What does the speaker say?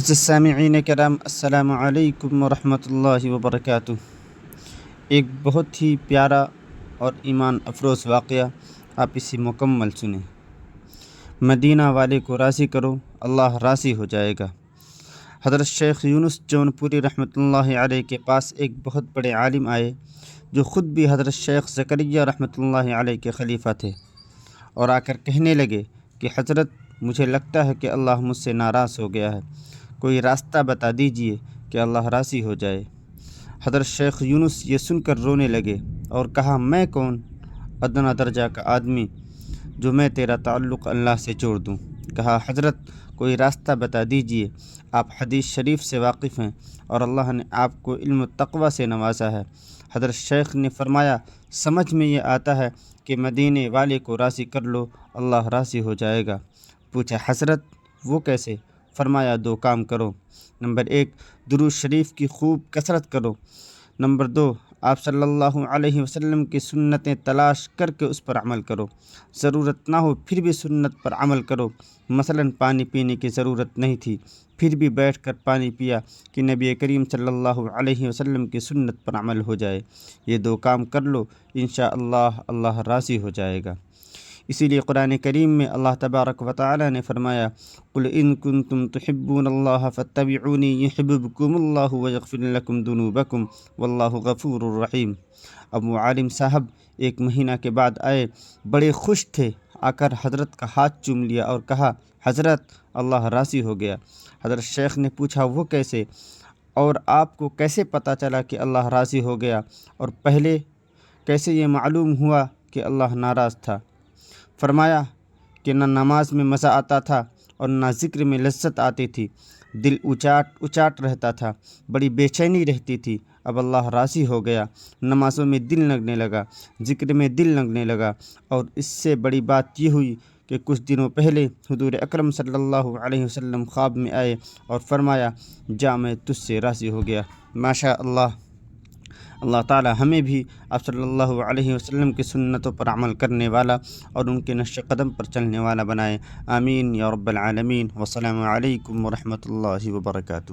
معزز سامعین کرام، السلام علیکم ورحمۃ اللہ وبرکاتہ۔ ایک بہت ہی پیارا اور ایمان افروز واقعہ، آپ اسے مکمل سنیں۔ مدینہ والے کو راضی کرو، اللہ راضی ہو جائے گا۔ حضرت شیخ یونس جون پوری رحمۃ اللہ علیہ کے پاس ایک بہت بڑے عالم آئے جو خود بھی حضرت شیخ زکریا رحمۃ اللہ علیہ کے خلیفہ تھے، اور آ کر کہنے لگے کہ حضرت، مجھے لگتا ہے کہ اللہ مجھ سے ناراض ہو گیا ہے، کوئی راستہ بتا دیجئے کہ اللہ راضی ہو جائے۔ حضرت شیخ یونس یہ سن کر رونے لگے اور کہا، میں کون ادنا درجہ کا آدمی جو میں تیرا تعلق اللہ سے جوڑ دوں۔ کہا، حضرت کوئی راستہ بتا دیجئے، آپ حدیث شریف سے واقف ہیں اور اللہ نے آپ کو علم و تقوی سے نوازا ہے۔ حضرت شیخ نے فرمایا، سمجھ میں یہ آتا ہے کہ مدینے والے کو راضی کر لو، اللہ راضی ہو جائے گا۔ پوچھا، حضرت وہ کیسے؟ فرمایا، دو کام کرو۔ نمبر 1، درود شریف کی خوب کثرت کرو۔ نمبر 2، آپ صلی اللہ علیہ وسلم کی سنتیں تلاش کر کے اس پر عمل کرو۔ ضرورت نہ ہو پھر بھی سنت پر عمل کرو۔ مثلا پانی پینے کی ضرورت نہیں تھی، پھر بھی بیٹھ کر پانی پیا کہ نبی کریم صلی اللہ علیہ وسلم کی سنت پر عمل ہو جائے۔ یہ دو کام کر لو، انشاءاللہ اللہ راضی ہو جائے گا۔ اسی لیے قرآن کریم میں اللہ تبارک و تعالی نے فرمایا، قل ان کنتم تحبون اللہ فاتبعونی یحببکم اللہ ویغفر لکم ذنوبکم واللہ غفور الرحیم۔ اب وہ عالم صاحب ایک مہینہ کے بعد آئے، بڑے خوش تھے، آ کر حضرت کا ہاتھ چوم لیا اور کہا، حضرت اللہ راضی ہو گیا۔ حضرت شیخ نے پوچھا، وہ کیسے؟ اور آپ کو کیسے پتہ چلا کہ اللہ راضی ہو گیا، اور پہلے کیسے یہ معلوم ہوا کہ اللہ ناراض تھا؟ فرمایا کہ نہ نماز میں مزہ آتا تھا اور نہ ذکر میں لذت آتی تھی، دل اچاٹ رہتا تھا، بڑی بے چینی رہتی تھی۔ اب اللہ راضی ہو گیا، نمازوں میں دل لگنے لگا، ذکر میں دل لگنے لگا، اور اس سے بڑی بات یہ ہوئی کہ کچھ دنوں پہلے حضور اکرم صلی اللہ علیہ وسلم خواب میں آئے اور فرمایا، جا میں تجھ سے راضی ہو گیا۔ ماشاء اللہ، اللہ تعالی ہمیں بھی آپ صلی اللہ علیہ وسلم کی سنتوں پر عمل کرنے والا اور ان کے نقش قدم پر چلنے والا بنائے۔ آمین یا رب العالمین۔ والسلام علیکم ورحمۃ اللہ وبرکاتہ۔